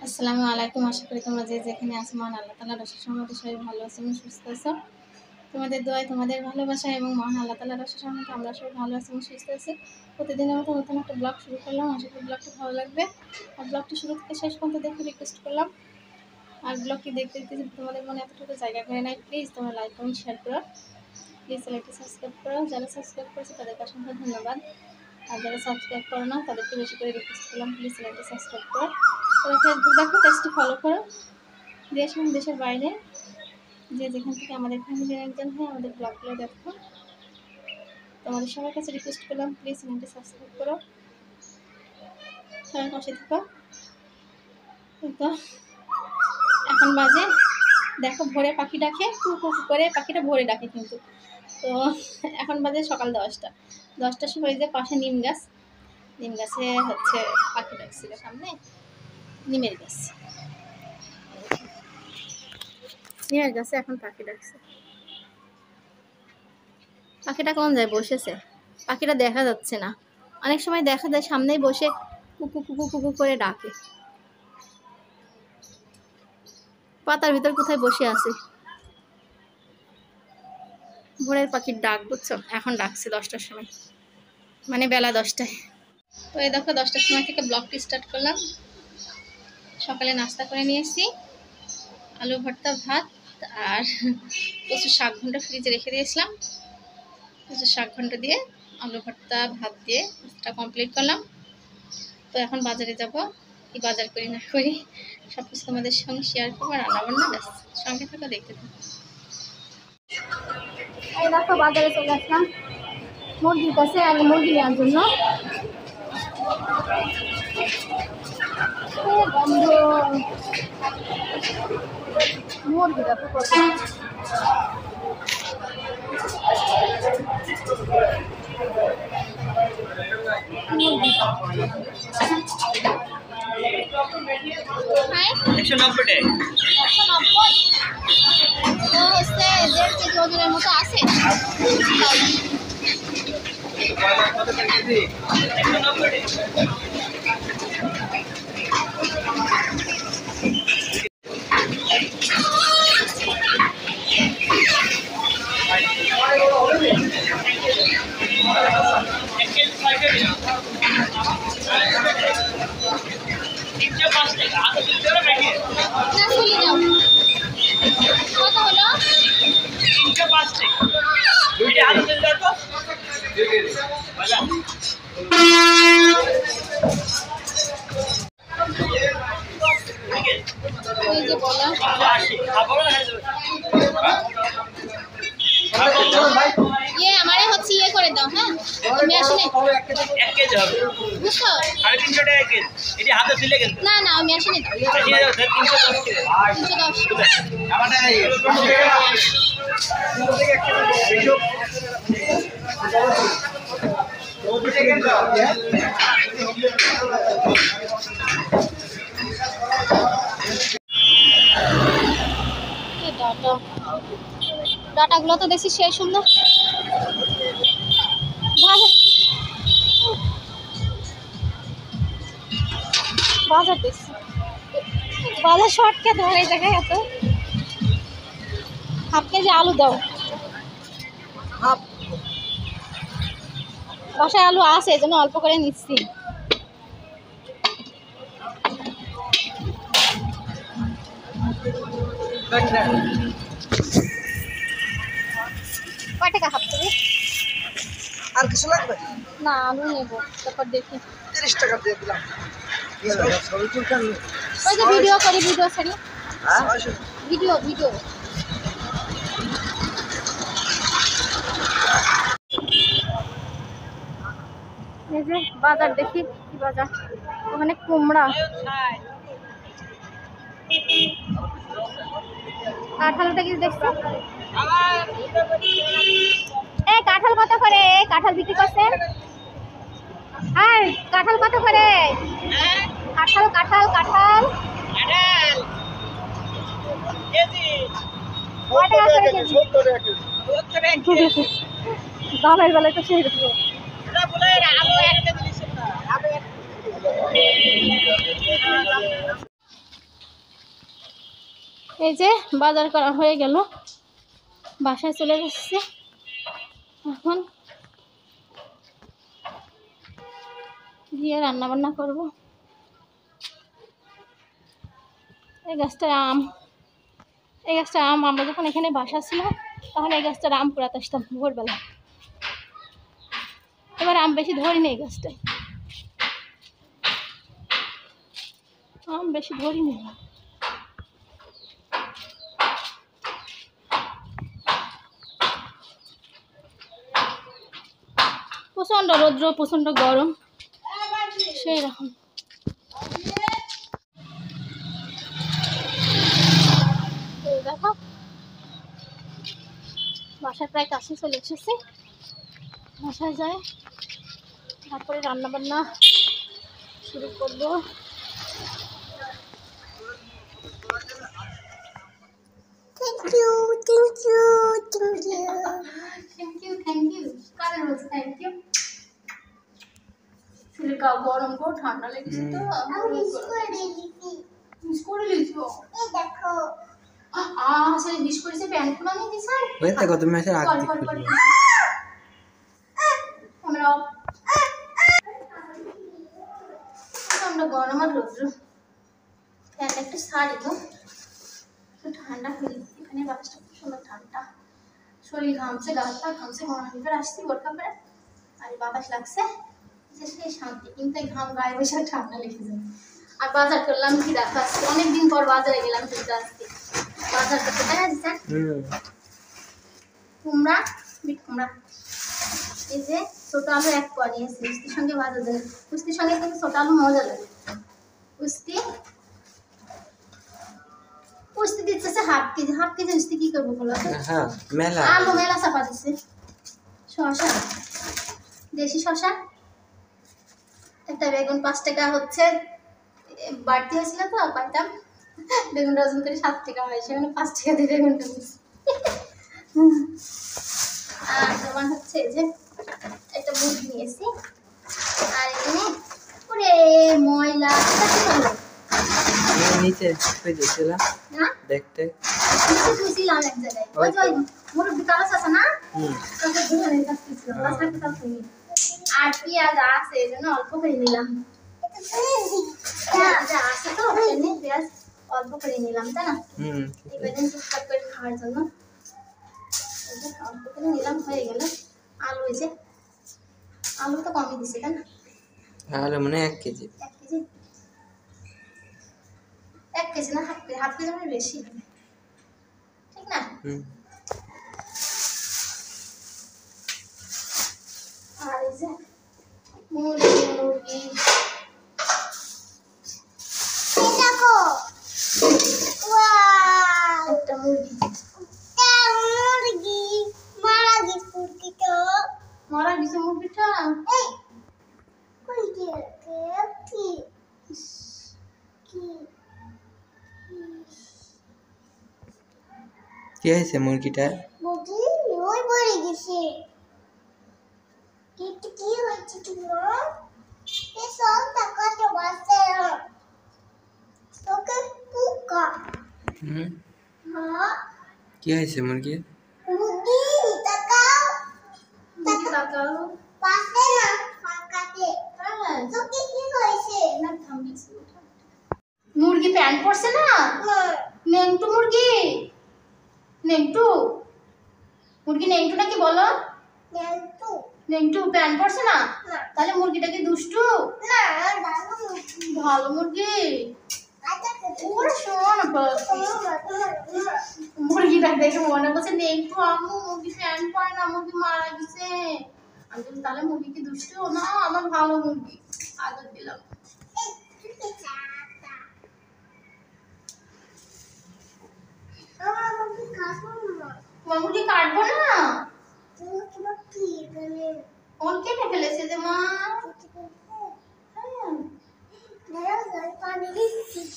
আসসালামু আলাইকুম। আশা করি তোমরা যে যেখানে আছো মহান আল্লাহ তাআলার অশেষ রহমতে সবাই ভালো আছো এবং সুস্থ আছো। তোমাদের দোয়ায়, তোমাদের ভালোবাসা এবং মহান আল্লাহ তাআলার অশেষ রহমতে আমরা সবাই ভালো আছি এবং সুস্থ আছি। প্রতিদিনের মতো নতুন একটা ব্লগ শুরু করলাম। আশা করি ব্লগটা ভালো লাগবে। আর ব্লগটি শুরু থেকে শেষ পর্যন্ত দেখতে রিকোয়েস্ট করলাম। আর ব্লগটি দেখতে দেখতে যদি তোমাদের মনে এতটুকু জায়গা করে নেয়, প্লিজ তোমরা লাইক কমেন্ট শেয়ার করো। প্লিজ চ্যানেলটি সাবস্ক্রাইব করো। যারা সাবস্ক্রাইব করেছে তাদেরকে অসংখ্য ধন্যবাদ। আর যারা সাবস্ক্রাইব করো না তাদেরকে বেশি করে রিকোয়েস্ট করলাম, প্লিজ চ্যানেলটি সাবস্ক্রাইব করো। তারা ফেসবুক দেখো, পেজটি ফলো করো। দেশ এবং দেশের বাইরে যে যেখান থেকে আমাদের ফ্যামিলির একজন হয় আমাদের ব্লগগুলো দেখো। তোমাদের সবার কাছে রিকোয়েস্ট করলাম, প্লিজ চ্যানেলটি সাবস্ক্রাইব করো, সবাই পাশে থেকো। তো এখন বাজে দেখো ভোরে পাখি ডাকে, কুকু করে পাখিটা ভোরে ডাকে কিন্তু। তো এখন বাজে সকাল 10টার সময় যে পাশে নিম গাছে হচ্ছে পাখি ডাকছিল, সামনে নিমের গাছে এখন পাখি ডাকছে। পাখিটা কোন যায় বসেছে, পাখিটা দেখা যাচ্ছে না। অনেক সময় দেখা যায় সামনেই বসে কুকু কুকু কুকু করে ডাকে। পাতার ভিতর কোথায় বসে আছে। ভোরের পাখির ডাক, বুঝছো? এখন ডাকছে 10টার সময়, মানে বেলা 10টায়। তো এই দেখো 10টার সময় থেকে ব্লগটি স্টার্ট করলাম। সকালে নাস্তা করে নিয়েছি, আলু ভর্তা, ভাত আর প্রচুর শাক ঘন্টা ফ্রিজে রেখে দিয়েছিলাম। প্রচুর শাক ঘন্টা দিয়ে আলু ভর্তা ভাত দিয়ে নাস্তা কমপ্লিট করলাম। তো এখন বাজারে যাব, কি বাজার করি না করি সব কিছু তোমাদের সঙ্গে শেয়ার করবো। আর রান্নাবান্না ব্যাস, সঙ্গে থাকো, দেখতে থাকো। এই দেখো বাজারে চলে আসলাম মুরগির কাছে, আগে মুরগি নেওয়ার জন্য। মুরগি দেখো কত। ওজনের মতো আছে। কত হলো? 305 টাকা। এই যে বলা আমারে হচ্ছে ইয়ে করে দাও। হ্যাঁ তুমি আসলে 1 কেজি হবে, বুঝছো? 350 টাকা 1 কেজি। এটি হাতে দিলে কেন? না না আমি আসলে দাও 310 টাকা। আমারটা এই ডাটাগুলো তো দেখছি সেই সুন্দর। বাজার দেখছি, বাজার শর্টকাট তোমার এই জায়গায় এত। হাফ কেজি আলু দাও। হাফ বাসায় আলু আছে, এই জন্য অল্প করে নিচ্ছি। কয় টাকা হাফ কেজি? আর কিছু লাগবে না, আলু নেবো, তারপর দেখি। 30 টাকা দিয়ে দিলাম। ওই যে ভিডিও করি, ভিডিও ছাড়ি। হ্যাঁ ভিডিও এই যে বাজার দেখি, কি বাজার? ওখানে কুমড়া, কাঁঠালটা কি দেখছো? এই কাঁঠাল কত করে? কাঁঠাল বিক্রি করছেন? আর কাঁঠাল কত করে? কাঁঠাল কাঁঠাল কাঁঠাল দামের বেলায় তো সেই এই যে বাজার করা হয়ে গেল, বাসায় চলে যাচ্ছে। এখন গিয়ে রান্না বান্না করবো। এই গাছটার আম, আমরা যখন এখানে বাসা ছিল তখন এই গাছটার আম কুড়াতে আসতাম ভোরবেলা। এবার আম বেশি ধরিনি, এই গাছটায় আম বেশি ধরিনি। প্রচন্ড রৌদ্র, প্রচন্ড গরম, সেই রকম। দেখো বাসায় প্রায় কাছে চলে এসেছি। বাসায় যায়, তারপরে রান্না বান্না শুরু করবো। থ্যাংক ইউ কাদের বলছে থ্যাংক ইউ? চুলে গরম গো, ঠান্ডা লেগেছে তো। মিস করে লিখো, এই দেখো আসলে মিস করেছে প্যান্ট খুলে আমি দিছি। ওই দেখো তুমি এসে রাখ দিই আমরা আমরা গরম আর রৌদ্র। প্যান্ট একটু শাড়ি তো ঠান্ডা হয়ে এখানে বাতাসটা খুব সুন্দর ঠান্ডা। শরীর ঘামছে, গাছটা ঘামছে, গরমের ভিতরে আসছি বোরখা পরে আর বাতাস লাগছে, যে সেই শান্তি। কিন্তু এই ঘাম গায়ে বসে ঠান্ডা লেগে যায়। আর বাজার করলাম কি দেখো, আজকে অনেকদিন পর বাজারে গেলাম কিন্তু আজকে বাজার করতে। তাই না কুমড়া, বিট কুমড়া, এই যে ছোট আলু 1 পোয়া নিয়েছি উস্তির সঙ্গে ভাজার জন্য। উস্তির সঙ্গে কিন্তু ছোট আলু মজা লাগে। উস্তি দিচ্ছে 1/2 কেজি। 1/2 কেজি উস্তি কি করবো বলো? আলু মেলা চাপা দিচ্ছে। শসা, দেশি শসা একটা, বেগুন 5 টাকা হচ্ছে, বাড়তি হয়েছিল তো পাইতাম। বেগুন ডজন করে 7 টাকা হয়, সেখানে 5 টাকা দিয়ে বেগুনটা দিচ্ছি। আর তোমার হচ্ছে যে একটা মুরগি নিয়েছি। আর এখানে পুরে ময়লা নিচে না দেখতে খুঁজছিলাম এক জায়গায়। ওই যে মুরগি কালাস আছে না, ওটা দুজনের কাছে ছিল। আর পেঁয়াজ আছে, এই জন্য অল্প করে নিলাম। আছে তো এমনি পেঁয়াজ অল্প করে নিলাম, তাই না? এবার টুকটাক করে খাওয়ার জন্য অল্প করে নিলাম, হয়ে গেল। আলু হয়েছে, আলু তো কমই দিছে, তাই না? আলু মানে 1 কেজি। 1 কেজি, 1 কেজি না 1/2 কেজি মানে বেশি, ঠিক না? আর এই যে মুরগি দেখো, ওয়াও একটা মুরগি মারা গেছে। মুরগিটা মারা গেছে, মুরগিটা এই কই দিয়ে কি কি হয়েছে মুরগিটা? মুরগি ওই মরে গেছে। কি হয়েছে তোমার? এই সব টাকাটা বাঁচে তোকে পোকা। হ্যাঁ কি হয়েছে মুরগি? মুরগি তাকাও, তাকাও পাশে না ফাঁকাতে। হ্যাঁ তোকে কি হয়েছে? না থামবিছি। মুরগি প্যান্ট পরছে না, নেংটু মুরগি, নেংটু মুরগি, নেংটু নাকি বলো? নেংটু, নেংটু প্যান্ট পরছে না, তাহলে মুরগিটা কি দুষ্টু? না ভালো মুরগি। ওরে শোন, মুরগিটা দেখে মনে করছে নেংটু আম্মু মুরগি প্যান্ট পরে না, মুরগি মারা গেছে। আমি বলি তাহলে মুরগি কি দুষ্টু? না আমার ভালো মুরগি, আদর দিলাম। মুরগি কাটবো না, কোন কেটে ফেলেছে যে মা?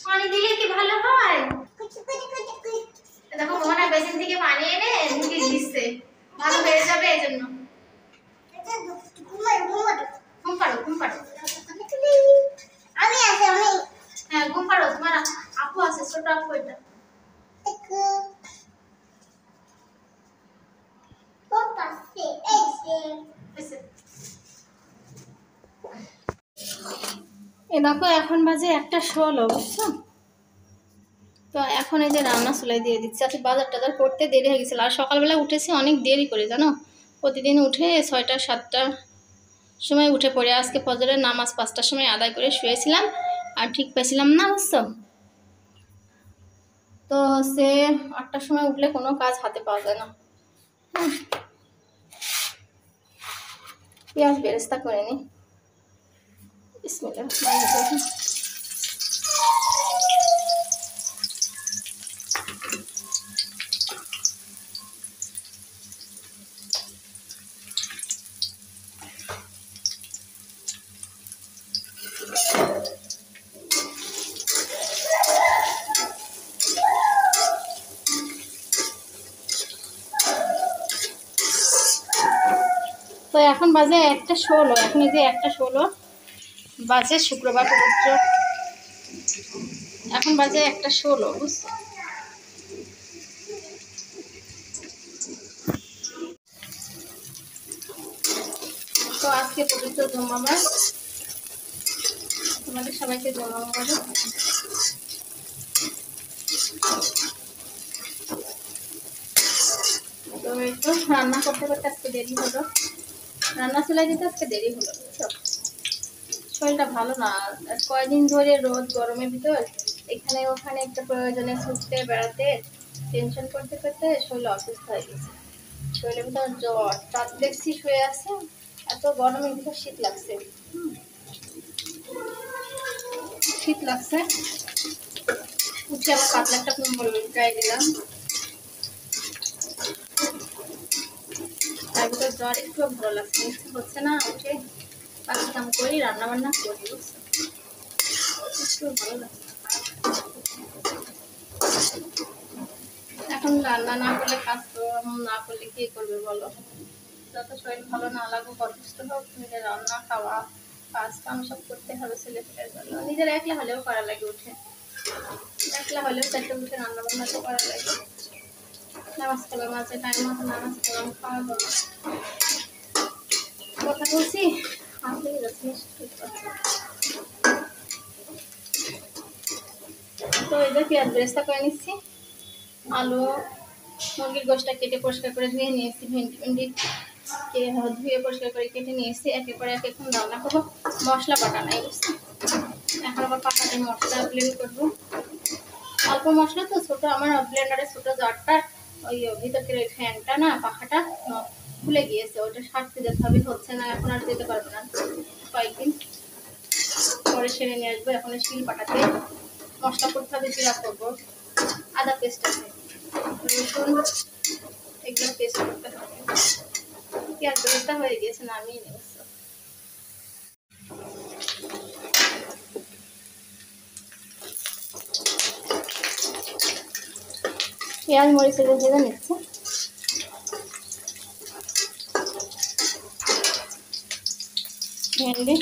পানি দিলে কি ভালো হয়? দেখো মোহনা বেসিন থেকে পানি এনে মুরগি দিচ্ছে, ভালো হয়ে যাবে এই জন্য। ঘুম পাড়ো, ঘুম পাড়ো। আমি আছে, আমি হ্যাঁ ঘুম পাড়ো, তোমার আপু আছে, ছোট আপু। এটা এ দেখো এখন বাজে 1:16, বুঝছো? তো এখন এই যে রান্না চুলাই দিয়ে দিচ্ছি। আজকে বাজার টাজার করতে দেরি হয়ে গেছিলো, আর সকালবেলা উঠেছি অনেক দেরি করে, জানো। প্রতিদিন উঠে 6টা 7টার সময় উঠে পড়ে। আজকে ফজরের নামাজ 5টার সময় আদায় করে শুয়েছিলাম, আর ঠিক পেয়েছিলাম না, বুঝছো। তো সে 8টার সময় উঠলে কোনো কাজ হাতে পাওয়া যায় না। পেঁয়াজ বেরেস্তা করে নি। বিসমিল্লাহ। তো এখন বাজে 1:16। এখন এই যে 1:16 বাজে, শুক্রবার পবিত্র। এখন বাজে 1:16, বুঝছো। তো আজকে পবিত্র জুম্মাবার, তোমাদের সবাইকে জুম্মা মুবারক। তো একটু রান্না করতে করতে আজকে দেরি হলো, রান্না চুলাই দিতে আজকে দেরি হলো, বুঝছো। শরীরটা ভালো না, কয়দিন ধরে রোদ গরমের ভিতর এখানে ওখানে একটা প্রয়োজনে ছুটতে বেড়াতে টেনশন করতে করতে শরীর অসুস্থ হয়ে গেছে। শরীরের ভিতর জ্বর, রাত দেখছি শুয়ে আছে, এত গরমের ভিতর শীত লাগছে, শীত লাগছে। উঠে আবার পাতলা একটা কম্বল গায়ে দিলাম, তার ভিতর জ্বর একটু ভালো লাগছে, হচ্ছে না। উঠে বাকি কাম করি, রান্না বান্না করি, বুঝছো। একটু ভালো লাগছে। এখন রান্না না করলে, কাজ না করলে কে করবে বলো। যত শরীর ভালো না লাগুক, অসুস্থ হোক, নিজের রান্না খাওয়া কাজ কাম সব করতে হবে ছেলেপেলের জন্য। নিজের একলা হলেও করা লাগে, উঠে একলা হলেও চারটে উঠে রান্না বান্না তো করা লাগে। নামাজ কালাম আছে, টাইম মতো নামাজ কালাম খাওয়া দাওয়া। কথা বলছি আপনি যাচ্ছি। তো এই যে পেঁয়াজ বেরেস্তা করে নিচ্ছি, আলু মুরগির গোশটা কেটে পরিষ্কার করে ধুয়ে নিয়েছি, ভেন্ডি ধুয়ে পরিষ্কার করে কেটে নিয়েছি। একের পর এক এখন রান্না করবো। মশলা বাটা নাই, বুঝছি। এখন আবার পাখাতে মশলা ব্লেন্ড করবো। অল্প মশলা তো, ছোটো আমার ব্লেন্ডারের ছোটো জারটা ওই ভিতরের ওই ফ্যানটা না, পাখাটা খুলে গিয়েছে, ওইটা সারতে যেতে হবে, হচ্ছে না। এখন আর যেতে পারবো না, কয়েকদিন পরে সেরে নিয়ে আসবো। এখন শিল পাটাতে মশলা করতে হবে, জিরা করবো, আদা পেস্ট আছে, রসুন, এগুলো পেস্ট করতে হবে। পেঁয়াজ বেরেস্তা হয়ে গিয়েছে, নামিয়ে নেব। পেঁয়াজ মরিচ ভেজে নিচ্ছে। ভেন্ডি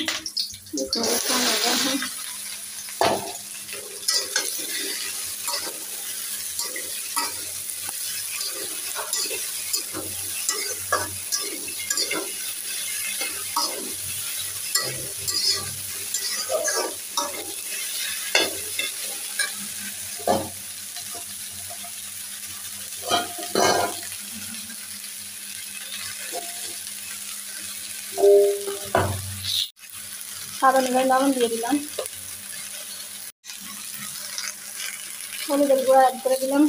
স্বাদ অনুযায়ী লবণ দিয়ে দিলাম, হলুদের গুঁড়া অ্যাড করে দিলাম,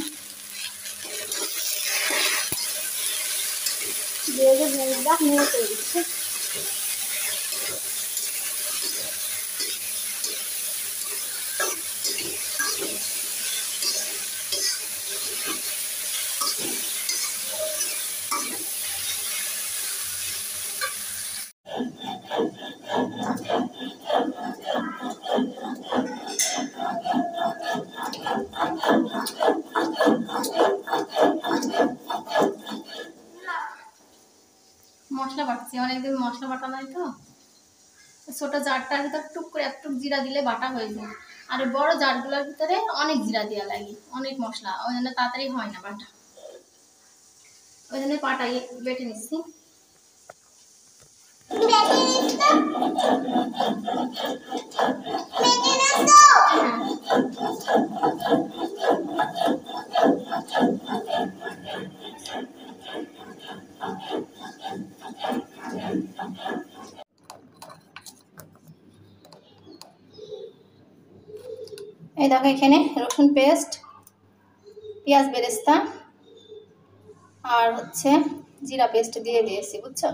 দিয়ে ভেন্ডিটা নেড়ে করে দিচ্ছি। মশলা বাটছি, অনেকদিন মশলা বাটা নাই তো, ছোট জারটার ভিতর টুক করে একটু জিরা দিলে বাটা হয়ে যায়। আর বড় জারগুলোর ভিতরে অনেক জিরা দেওয়া লাগে, অনেক মশলা, ওই জন্য তাড়াতাড়ি হয় না বাটা, ওই জন্য পাটাই বেটে নিচ্ছি। এই দেখো এখানে রসুন পেস্ট, পেঁয়াজ বেরেস্তা আর হচ্ছে জিরা পেস্ট দিয়ে দিয়েছি, বুঝছো।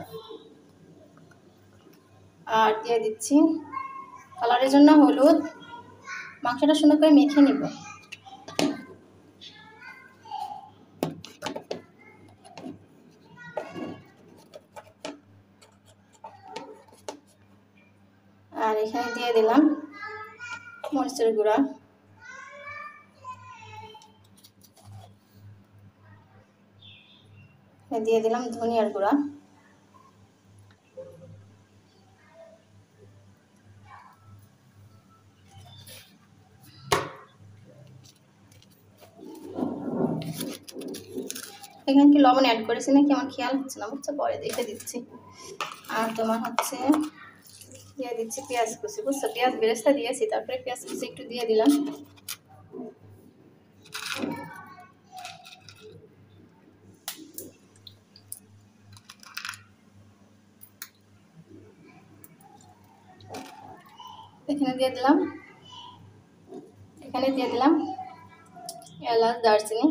আর দিয়ে দিচ্ছি কালারের জন্য হলুদ। মাংসটা সুন্দর করে মেখে নিব। আর এখানে দিয়ে দিলাম মরিচের গুঁড়া, দিয়ে দিলাম ধনিয়ার গুঁড়া, এখানে কি লবণ অ্যাড করেছি নাকি আমার খেয়াল হচ্ছে না, বুঝছো, পরে দেখে দিচ্ছি। আর তোমার হচ্ছে দিয়ে দিচ্ছি পেঁয়াজ কুচি, বুঝছো, পেঁয়াজ বেরেস্তা দিয়েছি, তারপরে পেঁয়াজ কুচি একটু দিয়ে দিলাম। এখানে দিয়ে দিলাম এলাচ, দারচিনি,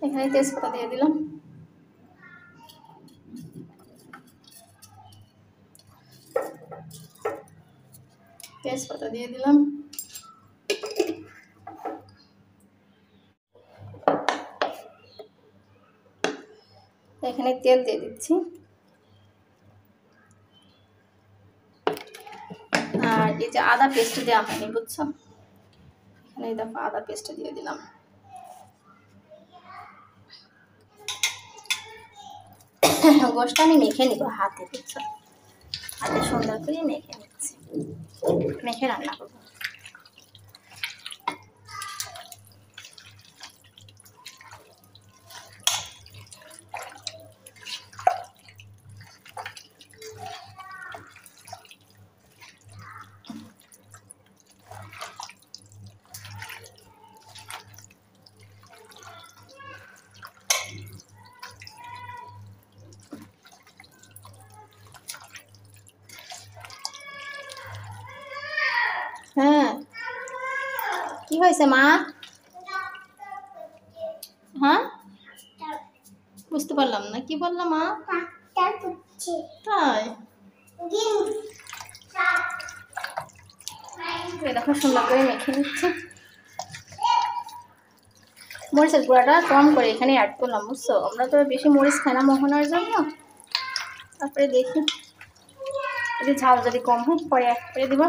এখানে তেজপাতা দিয়ে দিলাম। তেজপাতা দিয়ে দিলাম। এখানে তেল দিয়ে দিচ্ছি। আর এই যে আদা পেস্ট দেওয়া হয়নি, বুঝছো, এখানে এই দেখো আদা পেস্ট দিয়ে দিলাম। গোশটা আমি মেখে নিব হাতে, বুঝছো, হাতে সুন্দর করে মেখে নিচ্ছি, মেখে রান্না করবো। হ্যাঁ, কি হয়েছে মা? হ্যাঁ, বুঝতে পারলাম না, কি বললাম মা? তাই দেখো সুন্দর করে মেখে নিচ্ছে। মরিচের গুঁড়াটা কম করে এখানে অ্যাড করলাম, বুঝছো, আমরা তো বেশি মরিচ খাই না মোহনার জন্য। তারপরে দেখি যদি ঝাল যদি কম হয় পরে অ্যাড করে দেবো।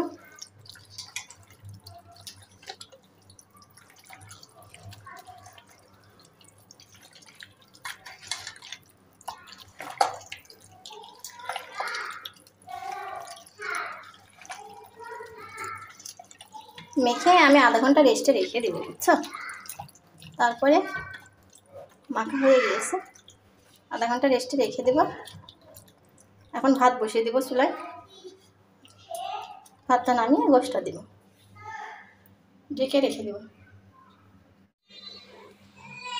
মেখে আমি আধা ঘন্টা রেস্টে রেখে দেবো, বুঝছো। তারপরে মাখা হয়ে গিয়েছে, আধা ঘন্টা রেস্টে রেখে দেব। এখন ভাত বসিয়ে দেবো চুলায়, ভাতটা নামিয়ে গোশটা দেবো, ঢেকে রেখে দেবো।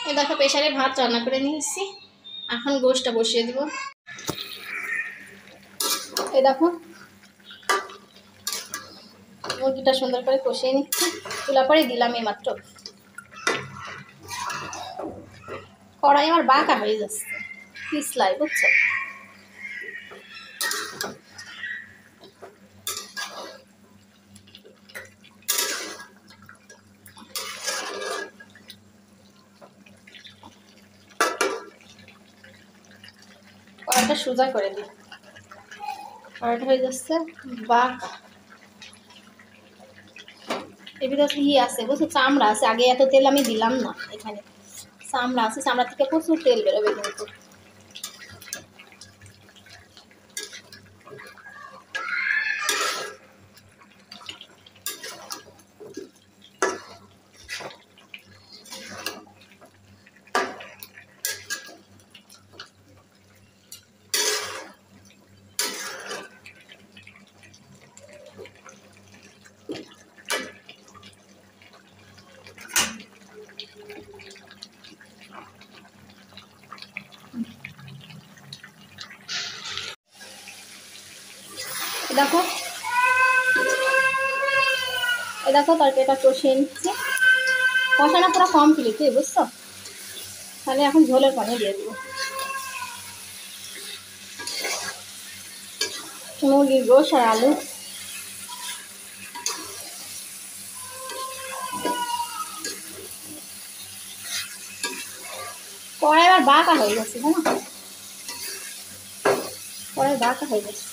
এই দেখো প্রেসারে ভাত রান্না করে নিয়ে এসেছি, এখন গোশটা বসিয়ে দেবো। এই দেখো মুরগিটা সুন্দর করে কষিয়ে নিচ্ছি, চুলা পরে দিলাম এইমাত্র। কড়াই আমার বাঁকা হয়ে যাচ্ছে, পিছলাই, বুঝছো। কড়াইটা সোজা করে দিই, কড়াইটা হয়ে যাচ্ছে বাঁকা। এর ভিতরে ই আছে, বুঝছো, চামড়া আছে, আগে এত তেল আমি দিলাম না, এখানে চামড়া আছে, চামড়া থেকে প্রচুর তেল বেরোবে কিন্তু। দেখো দেখো তরকারিটা কষিয়ে নিচ্ছি, কষানো পুরো কমপ্লিট, বুঝছো? তাহলে এখন ঝোলের পানি দিয়ে দেবো। মুরগির গোশ আর আলু। কড়াই আবার বাঁকা হয়ে গেছে, তাই না? কড়াই বাঁকা হয়ে গেছে।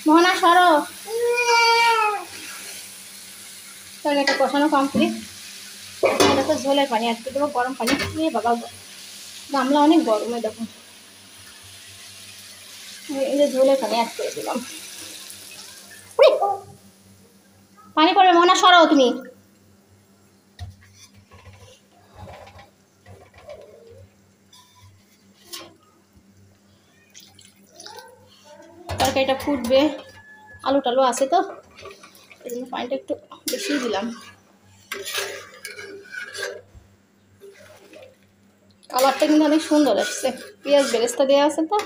মোহনা সরো, তাহলে এটা কষানো কমপ্লিট। এটা তো ঝোলের পানি অ্যাড করে দেবো, গরম পানি। বাবা গামলা অনেক গরম, দেখুন এই যে ঝোলের পানি অ্যাড করে দিলাম। পানি পড়বে, মোহনা সরো তুমি। তরকারিটা ফুটবে, আলু টালু আছে তো, এই জন্য পানিটা একটু বেশি দিলাম। কালারটা কিন্তু অনেক সুন্দর আসছে, পেঁয়াজ বেরেস্তা দেওয়া আছে তো।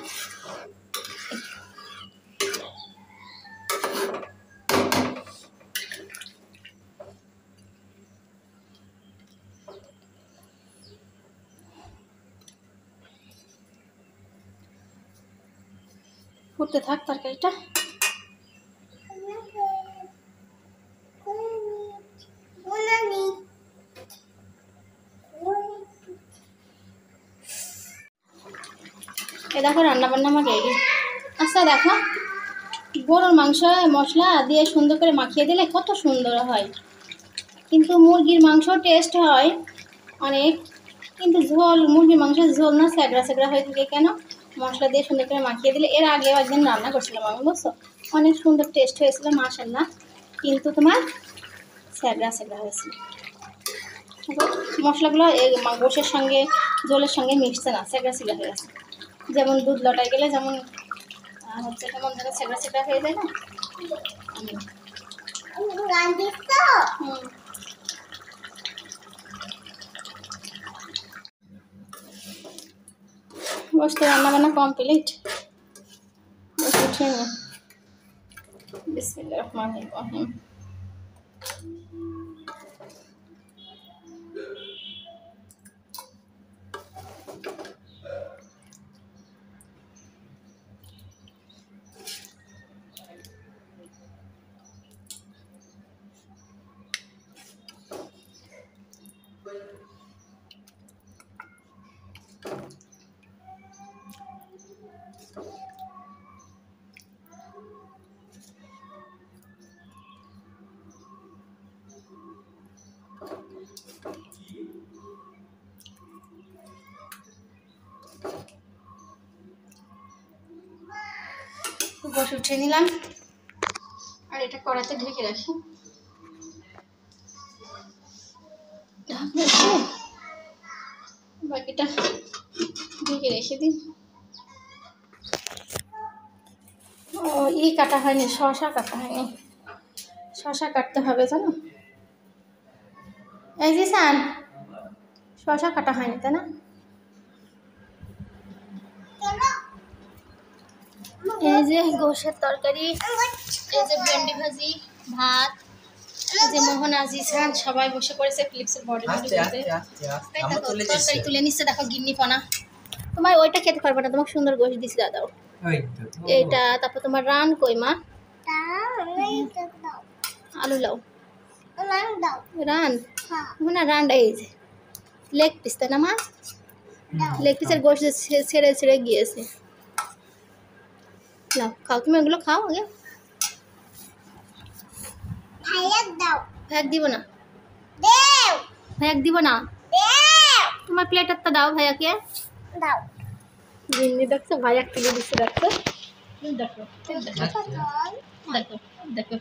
ফুটতে থাক তরকারিটা। এ দেখো রান্নাবান্না আমার রেডি। আচ্ছা দেখো, গরুর মাংস মশলা দিয়ে সুন্দর করে মাখিয়ে দিলে কত সুন্দর হয়, কিন্তু মুরগির মাংস টেস্ট হয় অনেক, কিন্তু ঝোল, মুরগির মাংসের ঝোল না স্যাগড়া স্যাগড়া হয়ে থাকে কেন? মশলা দিয়ে সুন্দর করে মাখিয়ে দিলে। এর আগেও একদিন রান্না করছিলাম আমি, বুঝছো, অনেক সুন্দর টেস্ট হয়েছিল মাশাআল্লাহ, কিন্তু তোমার স্যাগড়া স্যাগড়া হয়েছিল। মশলাগুলো গোশের সঙ্গে ঝোলের সঙ্গে মিশছে না, স্যাগড়া স্যাগড়া হয়ে গেছে। যেমন দুধ লটাই গেলে যেমন হচ্ছে কেমন যেন স্যাগড়া স্যাগড়া হয়ে যায় না। বসতে রান্না বান্না কমপ্লিট, উঠে নি। বিসমিল্লাহির রহমানির রহিম। বসে উঠে নিলাম, আর এটা কড়াতে ঢেকে রাখি, বাকিটা ঢেকে রেখে দিই। ও কাটা হয়নি, শসা কাটা হয়নি, শসা কাটতে হবে জানো। এই যে সান, শসা কাটা হয়নি তাই না? এই যে গোশের তরকারি, এই যে ভেন্ডি ভাজি, ভাত, এই যে মোহন আজিসান সবাই বসে পড়েছে ফিলিপসের বডি তরকারি তুলে নিচ্ছে। দেখো গিন্নিপনা, তোমার ওইটা খেতে পারবে না, তোমাকে সুন্দর গোশ দিছি দাদাও। এইটা তারপর তোমার রান কই মা, আলু লাও রান না, রানটা এই যে লেগ পিস তাই না মা, লেগ পিসের গোশ ছেড়ে ছেড়ে গিয়েছে। নাও খাও, তুমি এগুলো খাও আগে। ভাইয়াক দিব না, ভাইয়াক দিব না, তোমার প্লেটারটা দাও ভাইয়াকে দাও। জিন্নি দেখছো ভাইয়াক তুলে দিচ্ছে, দেখছো, দেখো দেখো দেখো,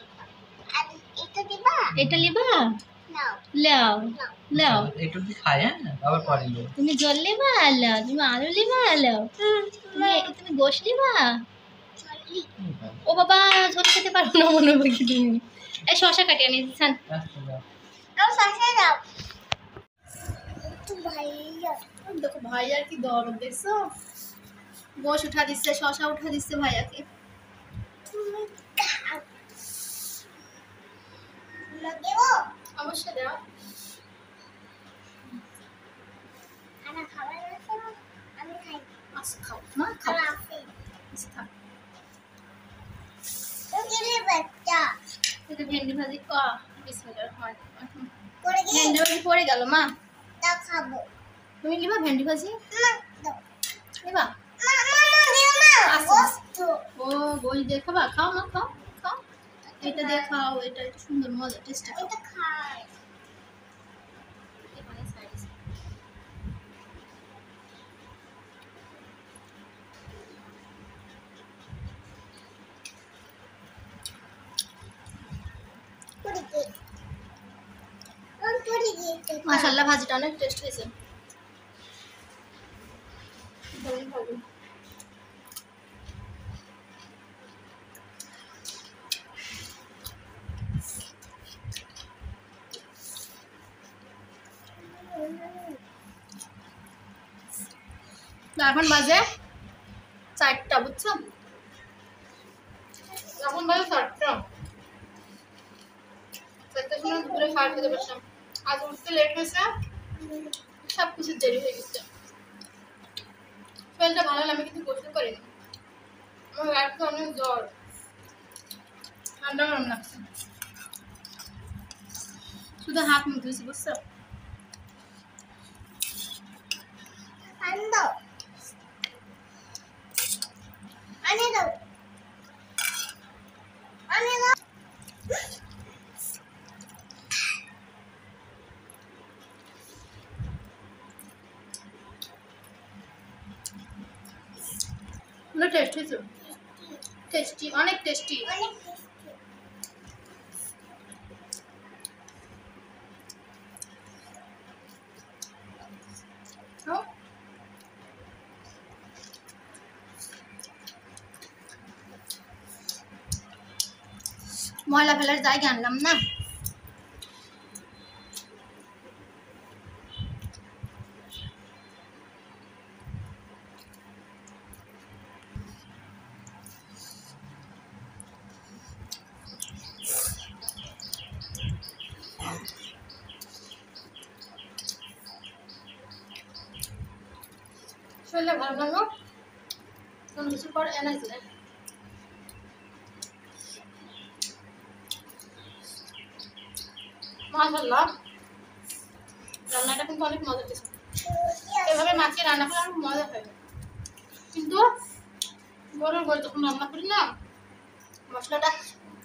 এটা লিবা, লাও লাও, একটু কি খায় আবার পরে লো। তুমি জল লিবা, লাও তুমি আলু লিবা, লাও তুমি গোশ লিবা, ও বাবা ঝোল খেতে পারবো না মনে হয় কি তুমি। এই শশা কাটিয়ে আনি দিছেন। দেখো ভাইয়ার কি দরদ দেখছো, গোশ উঠা দিচ্ছে, শশা উঠা দিচ্ছে ভাইয়াকে। অবশ্যই দাও। আচ্ছা খাও মা খাও। আচ্ছা থাক। এটা ভেন্ডি ভাজি বিসমিল্লাহির রহমানির রহিম। ভেন্ডি ভাজি পড়ে গেল মা। তুমি নিবা ভেন্ডি ভাজি? নিবা? ও গোশ দিয়ে খাবা? খাও মা খাও খাও। এটা দিয়ে খাও, এটা একটু সুন্দর মজা টেস্টি। মাশাআল্লাহ ভাজিটা অনেক টেস্ট হয়েছে। এখন বাজে 4টা, বুঝছো? এখন বাজে 4টা। 4টার সময় দুপুরে খাওয়া খেতে বসলাম। আজ উঠতে লেট হয়েছে, সব কিছু দেরি হয়ে গেছে। শরীরটা ভালো না, আমি কিন্তু গোসল করিনি। আমার রাত্রে অনেক জ্বর, ঠান্ডা গরম লাগছে, শুধু হাত মুখ ধুয়েছি, বুঝছো? টেস্ট হয়েছে, টেস্টি, অনেক টেস্টি। ময়লা ফেলার জায়গা আনলাম না। শরীরটা ভালো ভালো কোনো কিছু পর এনার্জি নেই। মাশাআল্লাহ রান্নাটা কিন্তু অনেক মজা হয়েছে। এভাবে মাছে রান্না করলে অনেক মজা হয়, কিন্তু গরুর গোল যখন রান্না করি না, মশলাটা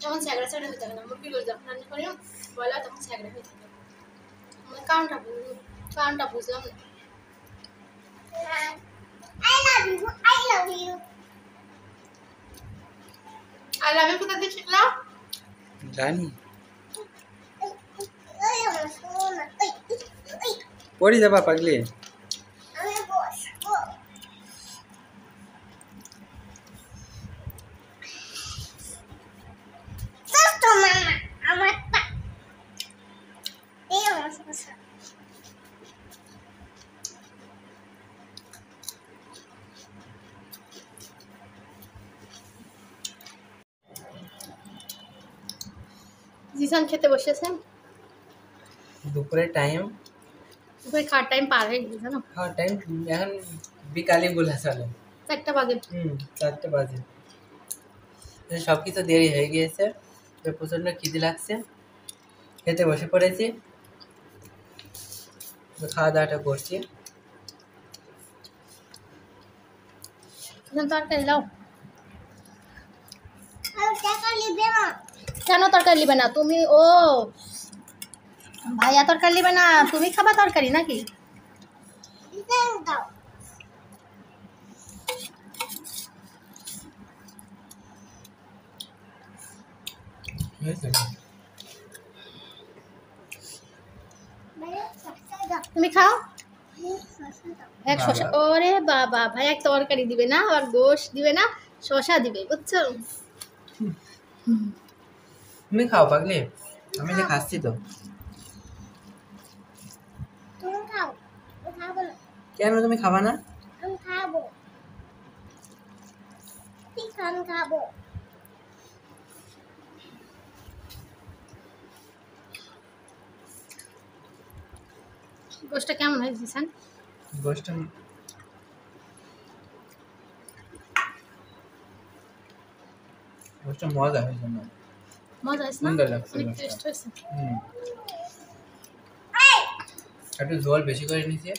যখন স্যাগড়া স্যাগড়া হয়ে থাকে না, মুরগির গোল যখন রান্না করি বয়লা তখন স্যাগড়া হয়ে থাকে। কারণটা বুঝলাম না। I love you কোথা থেকে শিখলাম জানি, পড়ি যাবা পাগলি। জিসান খেতে বসেছেন। দুপুরের টাইম, দুপুরে খাওয়ার টাইম পার হয়ে গেছে, জানো? খাওয়ার টাইম এখন বিকালে বলা চলে। 4টা বাজে। 4টা বাজে। সব কিছু দেরি হয়ে গিয়েছে, তো প্রচণ্ড খিদে লাগছে, খেতে বসে পড়েছি, খাওয়া দাওয়াটা করছি। তরকারি দাও। কেন তরকারি নিবে না তুমি? ও ভাইয়া তরকারি নিবে না, তুমি খাবা তরকারি নাকি? তুমি খাও। এক শশা, ওরে বাবা ভাই এক তরকারি দিবে না, আর গোশ দিবে না, শশা দিবে, বুঝছো? তুমি খাও পাগলি, আমি যে খাচ্ছি তো। তুমি খাও, খাবো না, কেন তুমি খাবা না? আমি খাবো, ঠিক আমি খাবো। গোশটা কেমন হয়েছে জিসান? গোশটা মজা হয়েছে না? মজা হয়েছে না? সুন্দর লাগছে অনেক গোশটা। টেস্ট হয়েছে। একটু ঝোল বেশি করে নিয়েছে,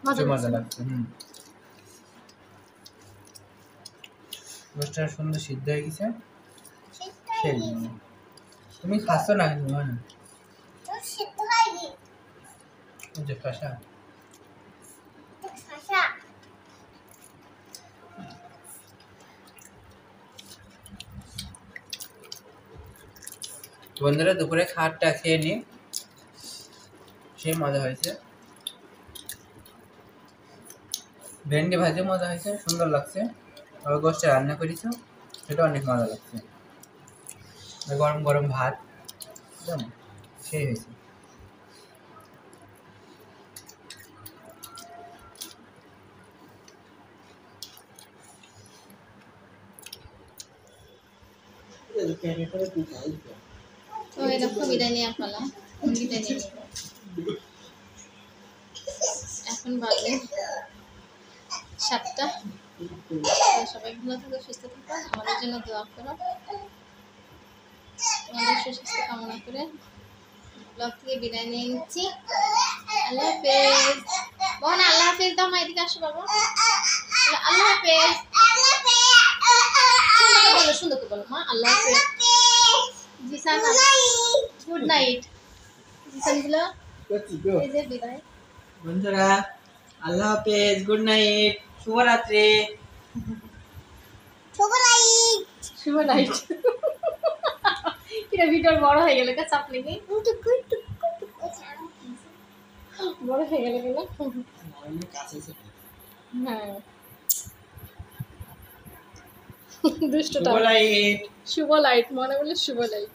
মজা মজা লাগছে। লাগছে। গোশটা সুন্দর সিদ্ধ হয়ে গেছে। সেই জন্য। তুমি খাচ্ছ না কিন্তু না? সিদ্ধ হয়নি, ওই যে শশা। শশা। বন্ধুরা দুপুরে খাবারটা খেয়ে নি, সেই মজা হয়েছে। ভেন্ডি ভাজি মজা হয়েছে, সুন্দর লাগছে। আর গোশটা রান্না করেছো, সেটা অনেক মজা লাগছে। আর গরম গরম ভাত একদম সেই হয়েছে। তো এরকম বিদায় নেওয়ার পালা, বিদায় নিয়ে নিব। এখন বাজে 7টা। সবাই ভালো থাকো, সুস্থ থাকো, আমাদের জন্য দোয়া করো। তোমাদের সুস্বাস্থ্য কামনা করে ব্লগ থেকে বিদায় নিয়ে নিচ্ছি। আল্লাহ হাফেজ। বোন আল্লাহ হাফেজ দাও, মা এদিকে আসো বাবা। আল্লাহ হাফেজ। সুন্দর করে বলো মা, আল্লাহ হাফেজ। Jisan good night. জিসান গুলো এই যে বিদায়। বন্ধুরা আল্লাহ হাফেজ, গুড নাইট, শুভরাত্রি। শুভ নাইট। কিরা ভিডিও বড় হয়ে গেল, চাপ নেই, বড় হয়ে গেল কেন? হ্যাঁ দুষ্টটা। শুভ লাইট। শুভ লাইট মনে বলে, শুভ লাইট।